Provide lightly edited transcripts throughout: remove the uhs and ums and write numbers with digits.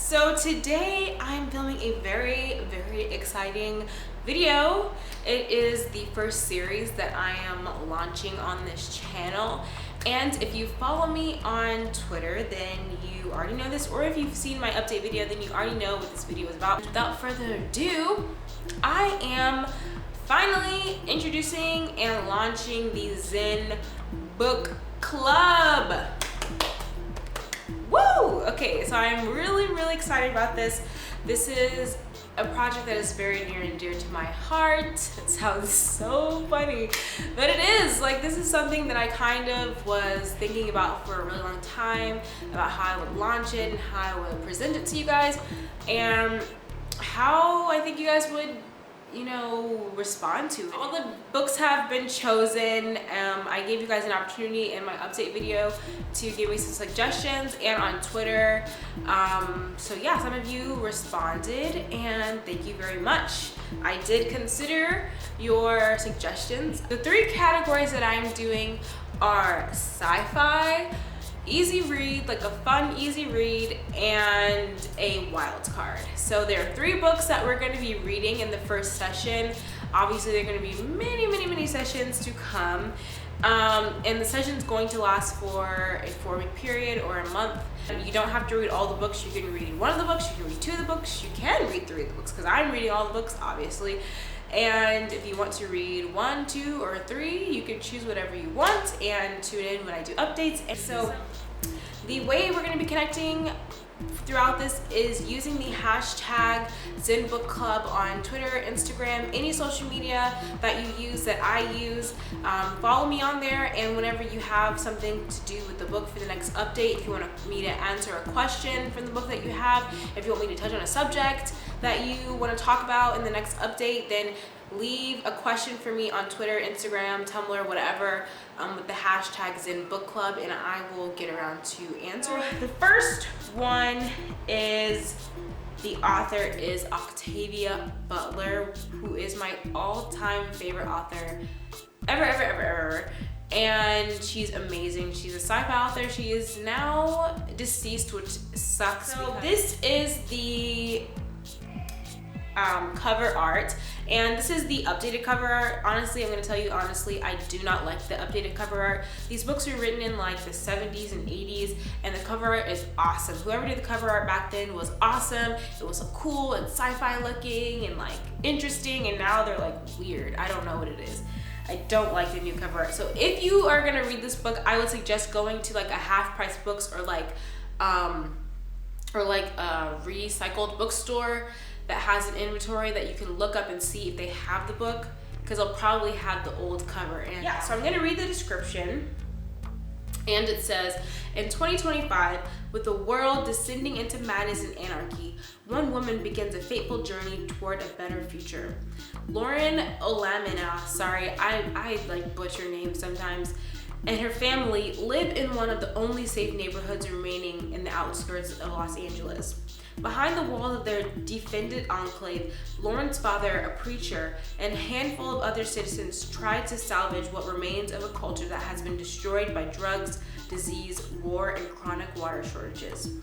So today I'm filming a very exciting video. It is the first series that I am launching on this channel. And if you follow me on Twitter, then you already know this, or if you've seen my update video, then you already know what this video is about. Without further ado, I am finally introducing and launching the Zen Book Club. Woo! Okay, so I'm really excited about this. This is a project that is very near and dear to my heart. It sounds so funny, but it is. Like, this is something that I kind of was thinking about for a really long time, about how I would launch it and how I would present it to you guys, and how I think you guys would, you know, respond to it. All the books have been chosen. I gave you guys an opportunity in my update video to give me some suggestions, and on Twitter. So yeah, some of you responded, and thank you very much. I did consider your suggestions. The three categories that I'm doing are sci-fi, easy read, like a fun easy read, and a wild card. So there are three books that we're going to be reading in the first session. Obviously there are going to be many sessions to come, and the session's going to last for a 4-week period or a month. You don't have to read all the books. You can read one of the books, you can read 2 of the books, you can read 3 of the books, because I'm reading all the books, obviously. And if you want to read 1, 2, or 3, you can choose whatever you want and tune in when I do updates. And so the way we're going to be connecting throughout this is using the hashtag Zen Book Club on Twitter, Instagram, any social media that you use, that I use. Follow me on there, and whenever you have something to do with the book for the next update, if you want me to answer a question from the book that you have, if you want me to touch on a subject that you want to talk about in the next update, then leave a question for me on Twitter, Instagram, Tumblr, whatever, with the hashtag Zen Book Club, and I will get around to answering. The first one is, the author is Octavia Butler, who is my all-time favorite author ever. And she's amazing. She's a sci-fi author. She is now deceased, which sucks. So this is the cover art, and this is the updated cover art. Honestly, I'm going to tell you honestly, I do not like the updated cover art. These books were written in like the 70s and 80s, and the cover art is awesome. Whoever did the cover art back then was awesome. It was so cool and sci-fi looking and like interesting, and now they're like weird. I don't know what it is. I don't like the new cover art. So if you are going to read this book, I would suggest going to like a half-price books, or like a recycled bookstore that has an inventory that you can look up and see if they have the book, because they'll probably have the old cover. And yeah, so I'm gonna read the description, and it says, in 2025, with the world descending into madness and anarchy, one woman begins a fateful journey toward a better future. Lauren Olamina, sorry, I like butcher names sometimes, and her family live in one of the only safe neighborhoods remaining in the outskirts of Los Angeles. Behind the walls of their defended enclave, Lauren's father, a preacher, and a handful of other citizens tried to salvage what remains of a culture that has been destroyed by drugs, disease, war, and chronic water shortages.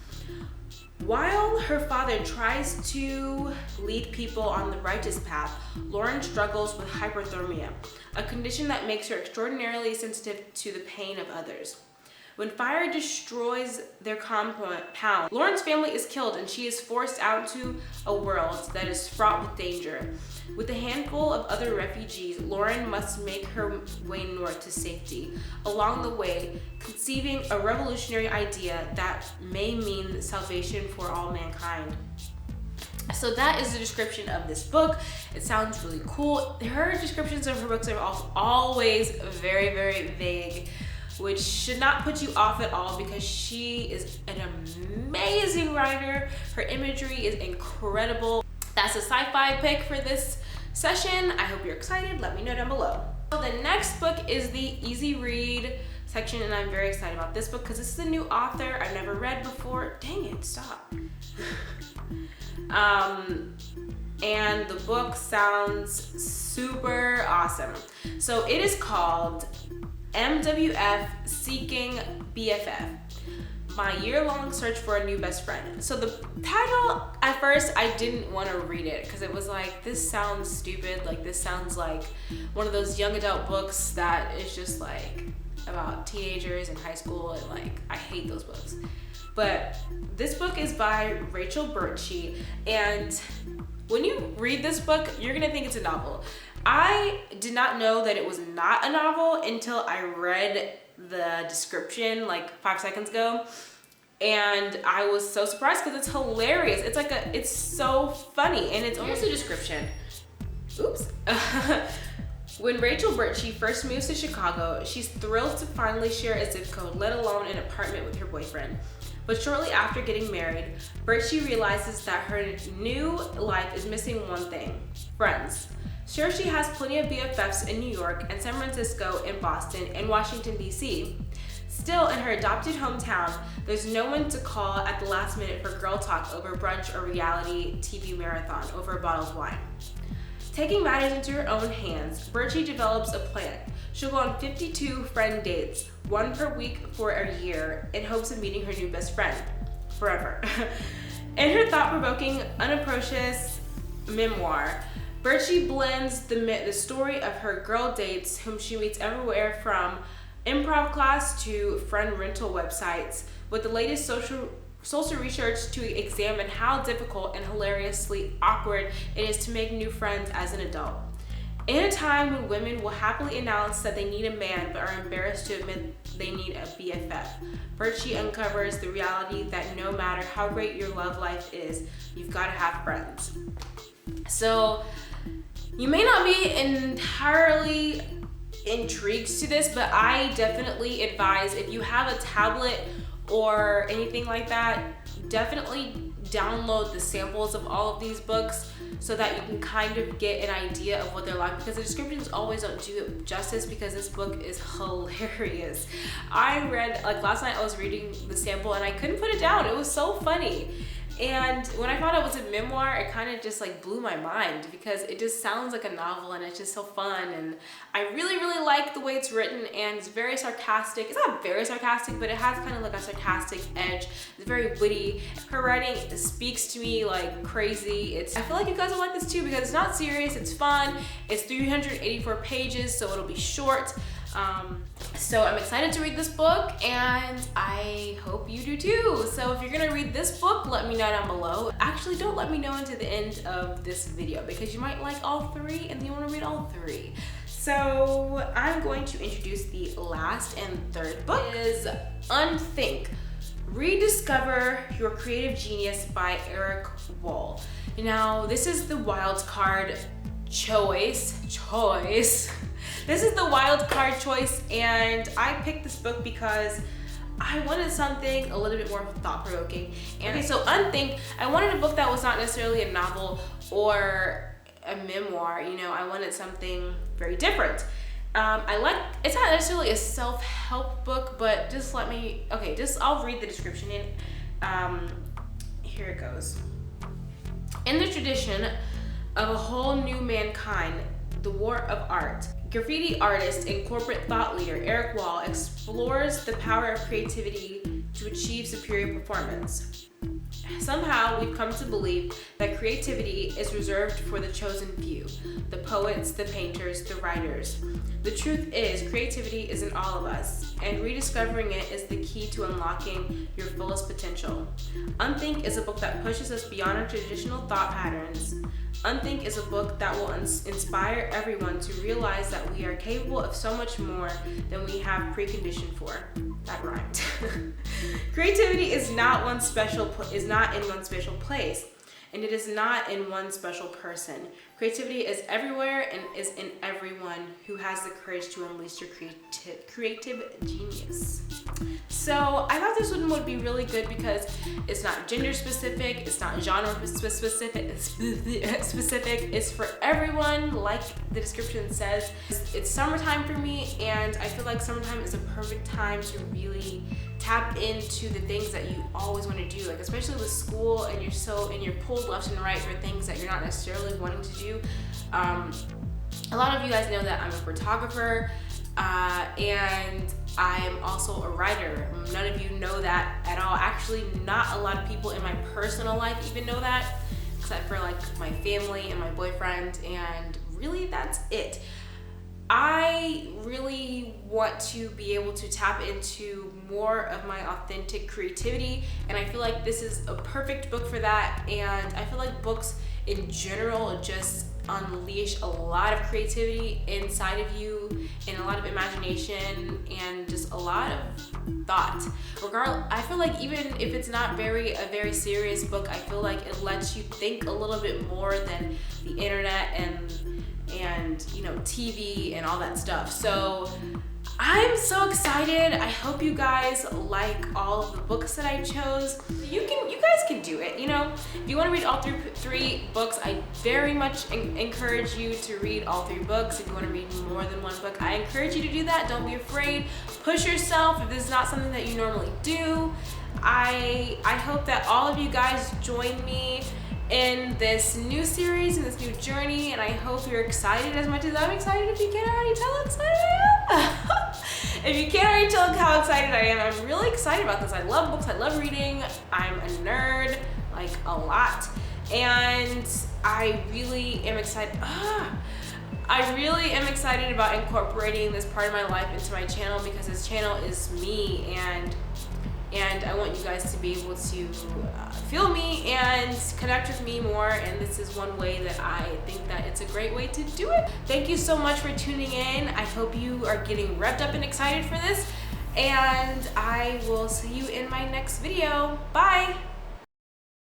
While her father tries to lead people on the righteous path, Lauren struggles with hyperthermia, a condition that makes her extraordinarily sensitive to the pain of others. When fire destroys their compound, Lauren's family is killed, and she is forced out into a world that is fraught with danger. With a handful of other refugees, Lauren must make her way north to safety. Along the way, conceiving a revolutionary idea that may mean salvation for all mankind. So that is the description of this book. It sounds really cool. Her descriptions of her books are always very vague, which should not put you off at all, because she is an amazing writer. Her imagery is incredible. That's a sci-fi pick for this session. I hope you're excited. Let me know down below. So the next book is the easy read section, and I'm very excited about this book because this is a new author I've never read before. Dang it, stop. And the book sounds super awesome. So it is called MWF Seeking BFF. my year-long search for a new best friend. So the title, at first, I didn't want to read it because it was like, this sounds stupid. Like, this sounds like one of those young adult books that is just like about teenagers in high school, and like, I hate those books. But this book is by Rachel Birchie, and when you read this book, you're gonna think it's a novel. I did not know that it was not a novel until I read the description like 5 seconds ago, and I was so surprised because it's hilarious. It's so funny, and it's almost a description. Oops. When Rachel Birchie first moves to Chicago, she's thrilled to finally share a zip code, let alone an apartment with her boyfriend. But shortly after getting married, Birchie realizes that her new life is missing one thing: friends. Sure, she has plenty of BFFs in New York and San Francisco and Boston and Washington, D.C. Still, in her adopted hometown, there's no one to call at the last minute for girl talk over brunch or reality TV marathon over a bottle of wine. Taking matters into her own hands, Birchie develops a plan. She'll go on 52 friend dates, 1 per week for a year, in hopes of meeting her new best friend forever. In her thought-provoking, unapproaches memoir, Birchie blends the story of her girl dates, whom she meets everywhere from improv class to friend rental websites, with the latest social research to examine how difficult and hilariously awkward it is to make new friends as an adult. In a time when women will happily announce that they need a man but are embarrassed to admit they need a BFF, Birchie uncovers the reality that no matter how great your love life is, you've got to have friends. So, you may not be entirely intrigued to this, but I definitely advise, if you have a tablet or anything like that, definitely download the samples of all of these books so that you can kind of get an idea of what they're like, because the descriptions always don't do it justice, because this book is hilarious. I read, like last night I was reading the sample and I couldn't put it down. It was so funny. And when I found out it was a memoir, it kind of just like blew my mind, because it just sounds like a novel and it's just so fun. And I really, really like the way it's written, and it's very sarcastic. It's not very sarcastic, but it has kind of like a sarcastic edge. It's very witty. Her writing speaks to me like crazy. I feel like you guys will like this too, because it's not serious, it's fun. It's 384 pages, so it'll be short. So I'm excited to read this book, and I hope you do too. So if you're gonna read this book, let me know down below. Actually, don't let me know until the end of this video, because you might like all 3 and you wanna read all 3. So I'm going to introduce the last and third book. It is Unthink, Rediscover Your Creative Genius by Eric Wall. Now, this is the wild card choice. This is the wild card choice, and I picked this book because I wanted something a little bit more thought-provoking. And okay, so Unthink, I wanted a book that was not necessarily a novel or a memoir. You know, I wanted something very different. It's not necessarily a self-help book, but I'll read the description in. Here it goes. In the tradition of a whole new mankind, the war of art, graffiti artist and corporate thought leader Eric Wall explores the power of creativity to achieve superior performance. Somehow, we've come to believe that creativity is reserved for the chosen few, the poets, the painters, the writers. The truth is, creativity is in all of us, and rediscovering it is the key to unlocking your fullest potential. Unthink is a book that pushes us beyond our traditional thought patterns. Unthink is a book that will inspire everyone to realize that we are capable of so much more than we have preconditioned for. That rhymed. Creativity is not in one special place, and it is not in one special person. Creativity is everywhere and is in everyone who has the courage to unleash your creative genius. So I thought this one would be really good because it's not gender specific, it's not genre specific, it's for everyone, like the description says. It's summertime for me, and I feel like summertime is a perfect time to really tap into the things that you always want to do, like especially with school, and you're pulled left and right for things that you're not necessarily wanting to do. A lot of you guys know that I'm a photographer. and I'm also a writer. None of you know that at all. Actually, not a lot of people in my personal life even know that, except for like my family and my boyfriend, and really that's it. I really want to be able to tap into more of my authentic creativity, and I feel like this is a perfect book for that. And I feel like books in general just unleash a lot of creativity inside of you, and a lot of imagination, and just a lot of thought. I feel like even if it's not a very serious book, I feel like it lets you think a little bit more than the internet and you know, TV and all that stuff. So I'm so excited. I hope you guys like all of the books that I chose. You guys can do it. You know, if you want to read all three books, I very much encourage you to read all 3 books. If you want to read more than 1 book, I encourage you to do that. Don't be afraid. Push yourself if this is not something that you normally do. I hope that all of you guys join me in this new series, in this new journey, and I hope you're excited as much as I'm excited. If you can't already tell how excited I am. If you can't already tell how excited I am, I'm really excited about this. I love books, I love reading, I'm a nerd, like a lot, and I really am excited. I really am excited about incorporating this part of my life into my channel, because this channel is me, and I want you guys to be able to feel me and connect with me more, and this is one way that I think that it's a great way to do it. Thank you so much for tuning in. I hope you are getting revved up and excited for this, and I will see you in my next video. Bye!